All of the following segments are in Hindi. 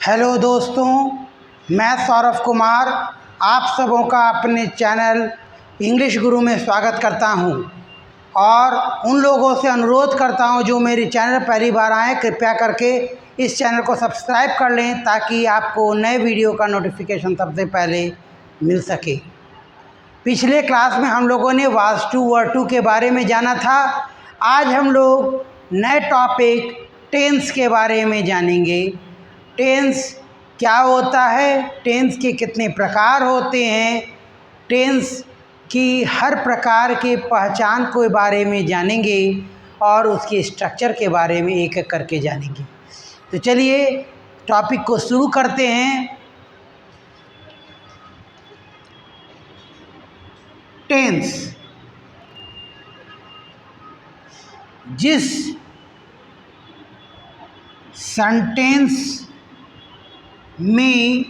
हेलो दोस्तों, मैं सौरभ कुमार आप सबों का अपने चैनल इंग्लिश गुरु में स्वागत करता हूं और उन लोगों से अनुरोध करता हूं जो मेरे चैनल पहली बार आए, कृपया करके इस चैनल को सब्सक्राइब कर लें ताकि आपको नए वीडियो का नोटिफिकेशन सबसे पहले मिल सके। पिछले क्लास में हम लोगों ने वाज टू वर टू के बारे में जाना था। आज हम लोग नए टॉपिक टेंस के बारे में जानेंगे। टेंस क्या होता है, टेंस के कितने प्रकार होते हैं, टेंस की हर प्रकार के पहचान के बारे में जानेंगे और उसके स्ट्रक्चर के बारे में एक एक करके जानेंगे। तो चलिए टॉपिक को शुरू करते हैं। टेंस जिस सेंटेंस में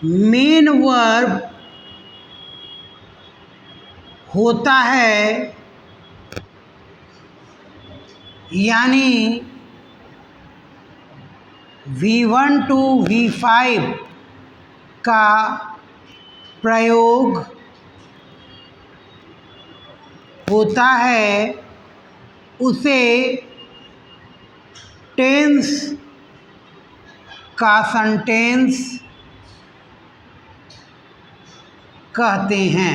मेन वर्ब होता है, यानी V1 to V5 का प्रयोग होता है, उसे टेंस का सेंटेंस कहते हैं।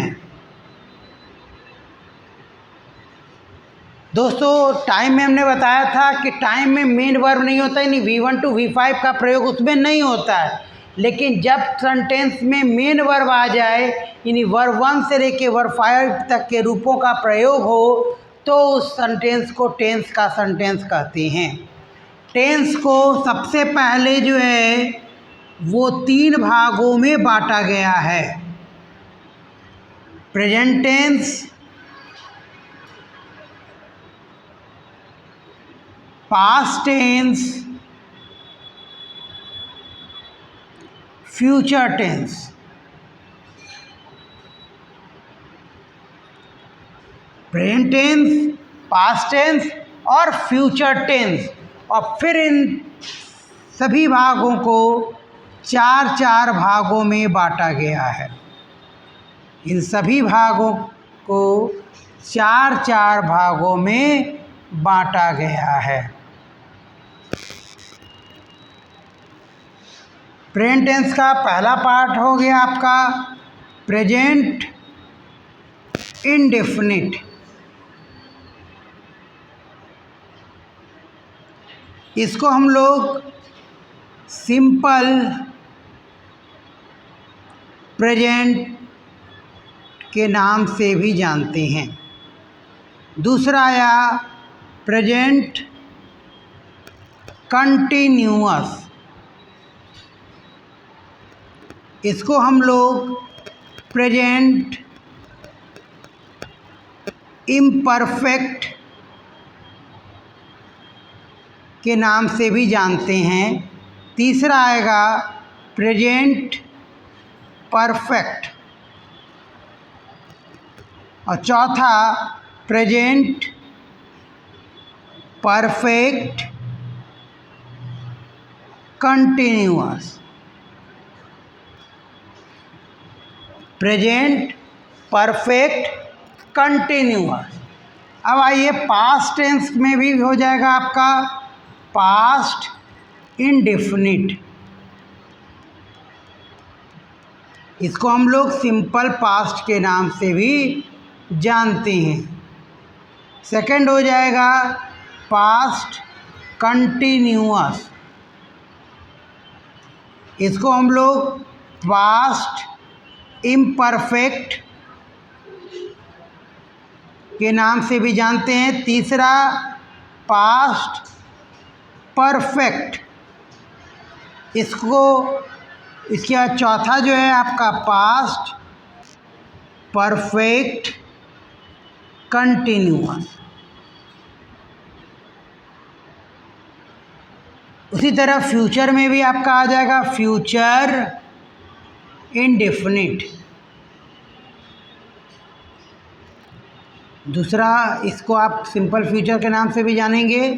दोस्तों, टाइम में हमने बताया था कि टाइम में मेन वर्ब नहीं होता, यानी V1 to V5 का प्रयोग उसमें नहीं होता है। लेकिन जब सेंटेंस में मेन वर्ब आ जाए, यानी वर्ब 1 से लेके वर्ब 5 तक के रूपों का प्रयोग हो, तो उस सेंटेंस को टेंस का सेंटेंस कहते हैं। टेंस को सबसे पहले जो है वो 3 भागों में बांटा गया है। Present tense, past tense, future tense. Present tense, past tense और फ्यूचर टेंस। और फिर इन सभी भागों को 4 भागों में बांटा गया है। इन सभी भागों को 4 भागों में बांटा गया है। प्रेजेंट टेंस का पहला पार्ट हो गया आपका प्रेजेंट इंडेफिनिट। इसको हम लोग सिंपल प्रेजेंट के नाम से भी जानते हैं। दूसरा आया प्रेजेंट कंटिन्यूअस। इसको हम लोग प्रेजेंट इम्परफेक्ट के नाम से भी जानते हैं। तीसरा आएगा प्रेजेंट परफेक्ट और चौथा present perfect continuous. Present perfect continuous. अब आइए पास्ट टेंस में भी हो जाएगा आपका पास्ट इंडेफिनिट। इसको हम लोग सिंपल पास्ट के नाम से भी जानते हैं। सेकंड हो जाएगा पास्ट कंटिन्यूअस। इसको हम लोग पास्ट इम्परफेक्ट के नाम से भी जानते हैं। तीसरा पास्ट परफेक्ट। इसके बाद चौथा जो है आपका पास्ट परफेक्ट कंटिन्यूअस। उसी तरह फ्यूचर में भी आपका आ जाएगा फ्यूचर इंडेफिनिट। दूसरा इसको आप सिंपल फ्यूचर के नाम से भी जानेंगे।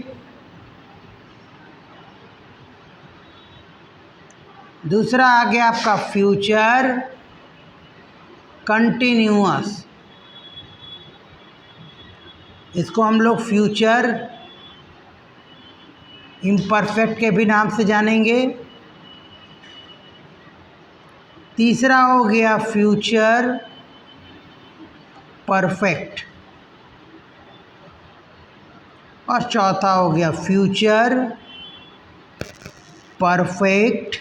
दूसरा आ गया आपका फ्यूचर कंटिन्यूअस, इसको हम लोग फ्यूचर इम्परफेक्ट के भी नाम से जानेंगे। तीसरा हो गया फ्यूचर परफेक्ट और चौथा हो गया फ्यूचर परफेक्ट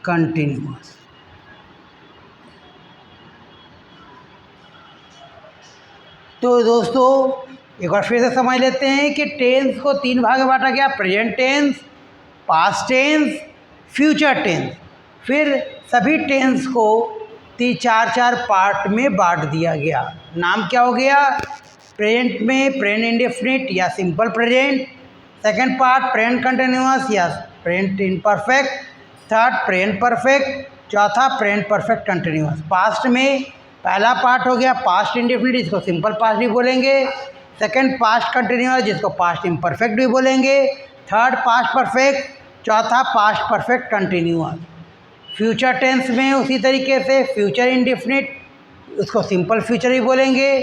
कंटिन्यूअस। तो दोस्तों एक बार फिर से समझ लेते हैं कि टेंस को तीन भाग में बांटा गया, present tense, past tense, future tense. फिर सभी टेंस को चार पार्ट में बांट दिया गया। नाम क्या हो गया? प्रेजेंट में प्रेजेंट इंडेफिनिट या simple present, second part present continuous या present imperfect, third present perfect, चौथा प्रेजेंट परफेक्ट कंटिन्यूअस। पास्ट में पहला पार्ट हो गया पास्ट इंडेफिनिट, जिसको सिंपल पास्ट भी बोलेंगे, सेकंड पास्ट कंटिन्यूअस जिसको पास्ट इम्परफेक्ट भी बोलेंगे, थर्ड पास्ट परफेक्ट, चौथा past perfect continuous. Future tense में उसी तरीके से फ्यूचर इंडेफिनिट उसको सिंपल फ्यूचर भी बोलेंगे,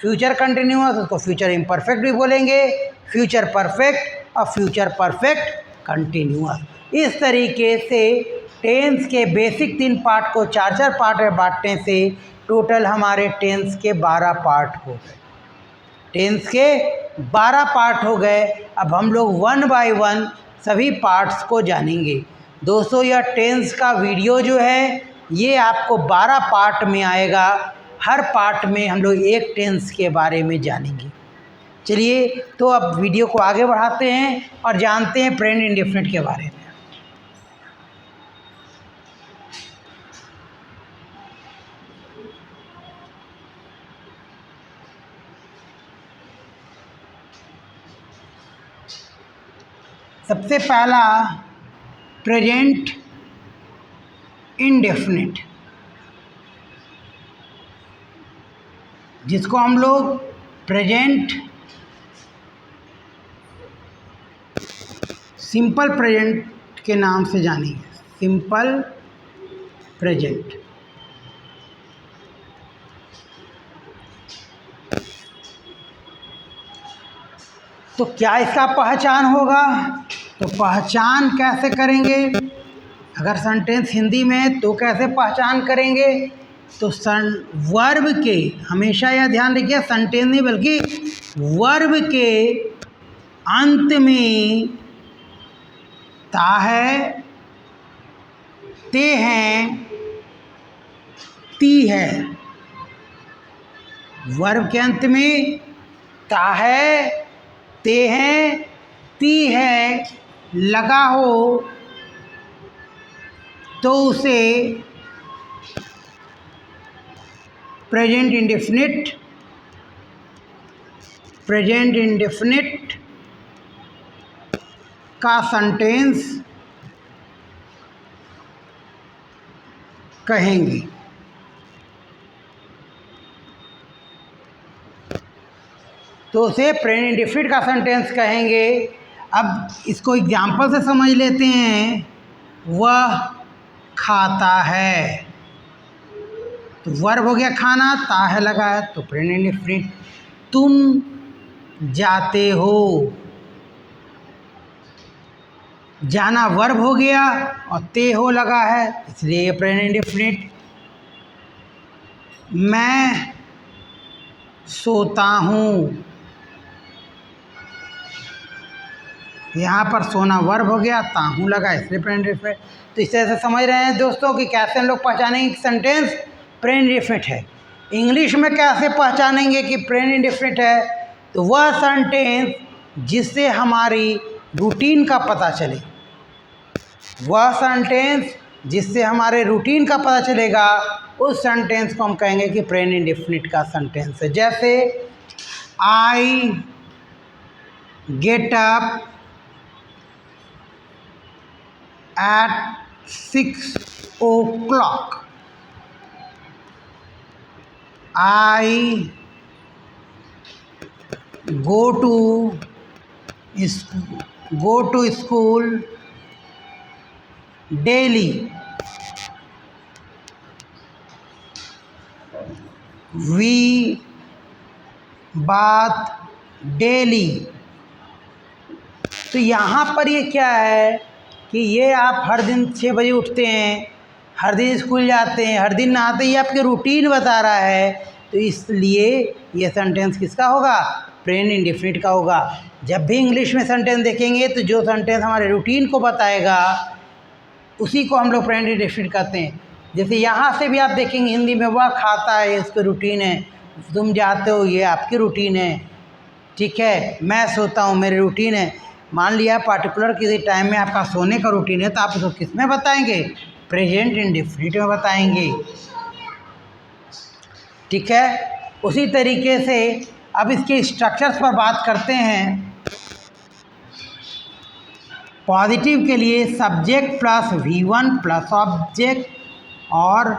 फ्यूचर कंटिन्यूअस उसको फ्यूचर इम्परफेक्ट भी बोलेंगे, फ्यूचर परफेक्ट और फ्यूचर परफेक्ट कंटिन्यूअस। इस तरीके से टेंस के बेसिक तीन पार्ट को चार पार्ट में बांटने से टोटल हमारे टेंस के 12 पार्ट हो गए। टेंस के 12 पार्ट हो गए। अब हम लोग वन बाय वन सभी पार्ट्स को जानेंगे। दोस्तों यह टेंस का वीडियो जो है ये आपको 12 पार्ट में आएगा। हर पार्ट में हम लोग एक टेंस के बारे में जानेंगे। चलिए तो अब वीडियो को आगे बढ़ाते हैं और जानते हैं प्रेजेंट इंडेफिनिट के बारे में। सबसे पहला प्रेजेंट इंडेफिनिट, जिसको हम लोग प्रेजेंट सिंपल प्रेजेंट के नाम से जानेंगे। Simple present. तो क्या इसका पहचान होगा? तो पहचान कैसे करेंगे? अगर सेंटेंस हिंदी में है तो कैसे पहचान करेंगे? तो वर्ब के, हमेशा यह ध्यान रखिए, सेंटेंस नहीं बल्कि वर्ब के अंत में ता है, ते हैं, ती है। वर्ब के अंत में ता है, ते हैं, ती है लगा हो तो उसे प्रेजेंट इंडेफिनिट का सेंटेंस कहेंगे। तो उसे प्रेजेंट इंडेफिनिट का सेंटेंस कहेंगे। अब इसको एग्जाम्पल से समझ लेते हैं। वह खाता है, तो वर्ब हो गया खाना, ता है लगा है तो प्रेजेंट इंडेफिनिट। तुम जाते हो, जाना वर्ब हो गया और ते हो लगा है इसलिए प्रेजेंट इंडेफिनिट। मैं सोता हूँ, यहाँ पर सोना वर्ब हो गया, ताहू लगा इसलिए प्रेजेंट इंडेफिनिट। तो इस तरह से समझ रहे हैं दोस्तों कि कैसे हम लोग पहचानेंगे कि सेंटेंस प्रेजेंट इंडेफिनिट है। इंग्लिश में कैसे पहचानेंगे कि प्रेजेंट इंडेफिनिट है? तो वह सेंटेंस जिससे हमारी रूटीन का पता चले, वह सेंटेंस जिससे हमारे रूटीन का पता चलेगा उस सेंटेंस को हम कहेंगे कि प्रेजेंट इंडेफिनिट का सेंटेंस है। जैसे I get up at 6 o'clock. I go to school daily, we bath daily. तो यहाँ पर ये क्या है कि ये आप हर दिन 6 बजे उठते हैं, हर दिन स्कूल जाते हैं, हर दिन नहाते, ये आपके रूटीन बता रहा है। तो इसलिए ये सेंटेंस किसका होगा? प्रेजेंट इंडेफिनिट का होगा। जब भी इंग्लिश में सेंटेंस देखेंगे तो जो सेंटेंस हमारे रूटीन को बताएगा उसी को हम लोग प्रेजेंट इंडेफिनिट कहते हैं। जैसे यहाँ से भी आप देखेंगे हिंदी में वह खाता है, इसकी रूटीन है। तुम जाते हो, ये आपकी रूटीन है। ठीक है, मैं सोता हूँ, मेरी रूटीन है। मान लिया पार्टिकुलर किसी टाइम में आपका सोने का रूटीन है, तो आप उसको किस में बताएंगे? प्रेजेंट इंडेफिनिट में बताएंगे। ठीक है, उसी तरीके से अब इसके स्ट्रक्चर्स पर बात करते हैं। पॉजिटिव के लिए subject plus V1 plus object और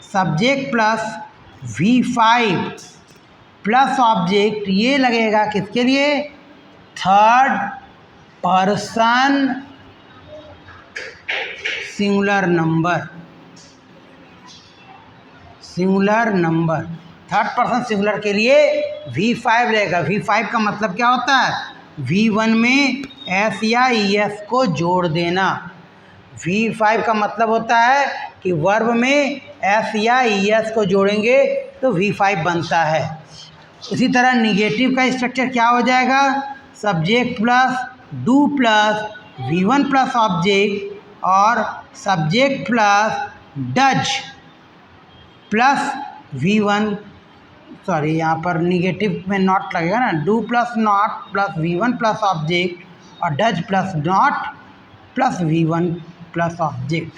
subject plus V5 plus object, ये लगेगा किसके लिए? Third person singular number. Singular number third person singular के लिए V5 रहेगा। V5 का मतलब क्या होता है? V1 में S या ES को जोड़ देना। V5 का मतलब होता है कि वर्ब में S या ES को जोड़ेंगे तो V5 बनता है। उसी तरह निगेटिव का स्ट्रक्चर क्या हो जाएगा? Subject plus do plus V1 plus object और subject plus does plus V1, sorry यहाँ पर निगेटिव में नॉट लगेगा ना, do plus not plus V1 plus object और does plus not plus V1 plus object.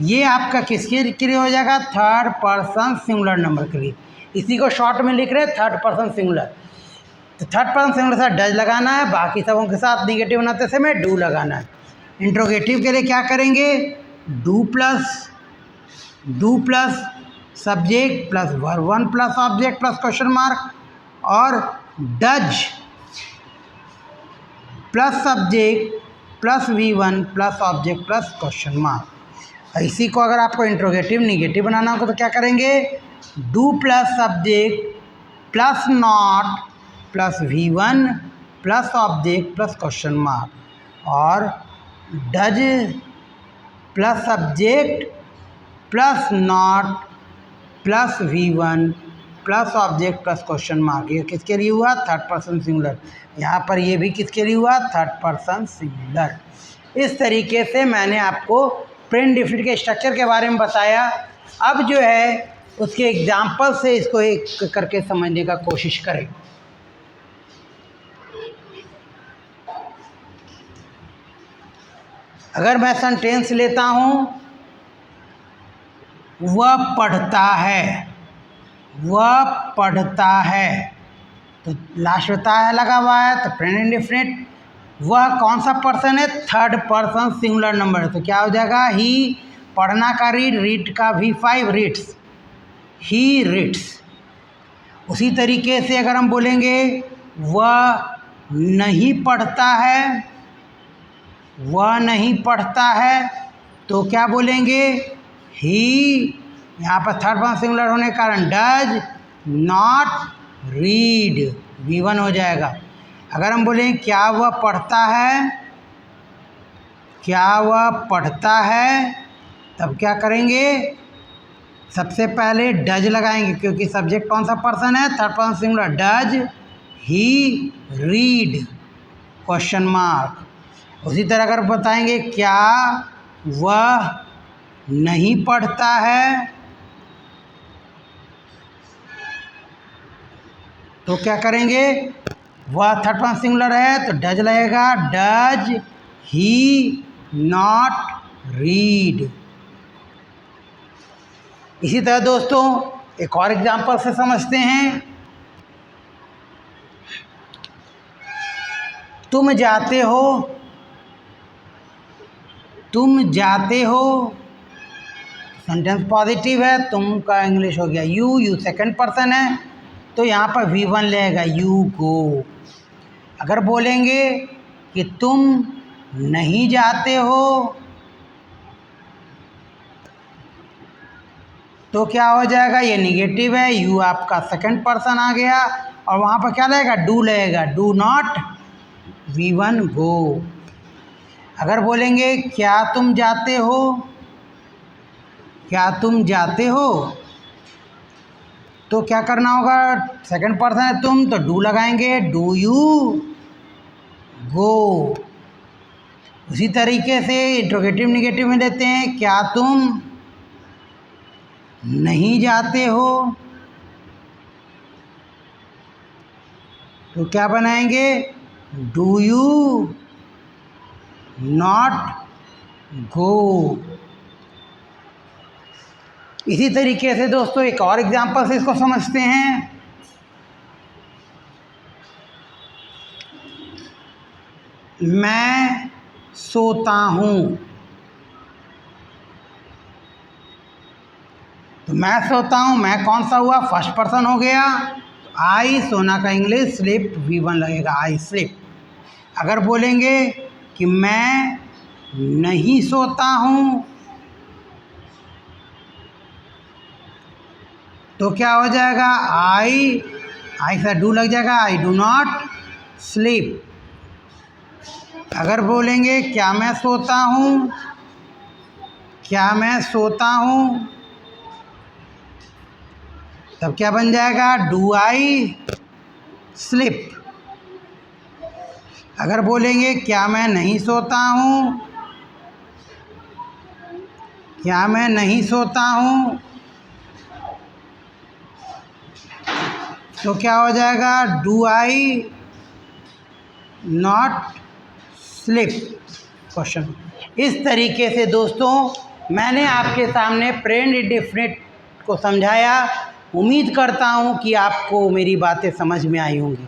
ये आपका किसके लिए हो जाएगा? थर्ड पर्सन सिंगुलर नंबर के लिए। इसी को शॉर्ट में लिख रहे हैं थर्ड पर्सन सिंगुलर। तो थर्ड पर्सन सिंगुलर के साथ डज लगाना है, बाकी सबों के साथ निगेटिव बनाते समय डू लगाना है। इंट्रोगेटिव के लिए क्या करेंगे? Do plus subject plus verb 1 plus object plus question mark और does plus subject plus V1 plus object plus question mark. इसी को अगर आपको इंट्रोगेटिव निगेटिव बनाना होगा तो क्या करेंगे? Do plus subject plus not plus V1 plus object plus question mark और does plus subject plus not plus V1 plus object plus question mark. ये किसके लिए हुआ? Third person singular. यहाँ पर ये भी किसके लिए हुआ? Third person singular. इस तरीके से मैंने आपको प्रेजेंट इंडेफिनिट के स्ट्रक्चर के बारे में बताया। अब जो है उसके एग्जाम्पल से इसको एक करके समझने का कोशिश करें। अगर मैं सेंटेंस लेता हूँ, वह पढ़ता है, वह पढ़ता है, तो लास्ट होता है लगा हुआ है तो प्रेजेंट इंडेफिनिट। वह कौन सा पर्सन है? थर्ड पर्सन सिंगुलर नंबर है, तो क्या हो जाएगा? ही, पढ़ना का रीड का V5 रीड्स, ही रीड्स। उसी तरीके से अगर हम बोलेंगे वह नहीं पढ़ता है, वह नहीं पढ़ता है, तो क्या बोलेंगे? ही, यहाँ पर थर्ड पर्सन सिंगुलर होने के कारण डज नॉट रीड, V1 हो जाएगा। अगर हम बोलें क्या वह पढ़ता है, क्या वह पढ़ता है, तब क्या करेंगे? सबसे पहले डज लगाएंगे क्योंकि सब्जेक्ट कौन सा पर्सन है? Third person singular. Does he read question mark. उसी तरह अगर बताएंगे क्या वह नहीं पढ़ता है, तो क्या करेंगे? वह थर्ड पर्सन सिंगुलर है तो डज लगेगा, डज ही नॉट रीड। इसी तरह दोस्तों एक और एग्जांपल से समझते हैं। तुम जाते हो, तुम जाते हो, सेंटेंस पॉजिटिव है, तुम का इंग्लिश हो गया यू सेकंड पर्सन है तो यहाँ पर V1 लगेगा, यू गो। अगर बोलेंगे कि तुम नहीं जाते हो, तो क्या हो जाएगा, ये निगेटिव है, यू आपका सेकंड पर्सन आ गया और वहाँ पर क्या लगेगा, डू लगेगा, डू नॉट V1 गो। अगर बोलेंगे क्या तुम जाते हो, क्या तुम जाते हो, तो क्या करना होगा, सेकंड पर्सन है तुम तो डू लगाएंगे, डू यू गो। उसी तरीके से इंट्रोगेटिव निगेटिव में लेते हैं, क्या तुम नहीं जाते हो, तो क्या बनाएंगे, डू यू नॉट गो। इसी तरीके से दोस्तों एक और एग्जांपल से इसको समझते हैं। मैं सोता हूँ, तो मैं सोता हूँ, मैं कौन सा हुआ, फर्स्ट पर्सन हो गया, आई सोना का इंग्लिश स्लिप V1 लगेगा, आई स्लिप। अगर बोलेंगे कि मैं नहीं सोता हूँ, तो क्या हो जाएगा, आई से डू लग जाएगा, आई डू नॉट स्लीप। अगर बोलेंगे क्या मैं सोता हूँ, क्या मैं सोता हूँ, तब क्या बन जाएगा, डू आई स्लिप। अगर बोलेंगे क्या मैं नहीं सोता हूँ, क्या मैं नहीं सोता हूँ, तो क्या हो जाएगा, do I not slip question. इस तरीके से दोस्तों मैंने आपके सामने प्रेजेंट इंडेफिनिट को समझाया। उम्मीद करता हूँ कि आपको मेरी बातें समझ में आई होंगी,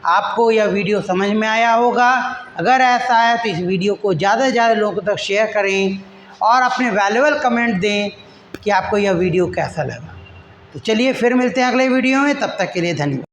आपको यह वीडियो समझ में आया होगा। अगर ऐसा है तो इस वीडियो को ज़्यादा से ज़्यादा लोगों तक शेयर करें और अपने वैल्यूएबल कमेंट दें कि आपको यह वीडियो कैसा लगा। तो चलिए फिर मिलते हैं अगले वीडियो में, तब तक के लिए धन्यवाद।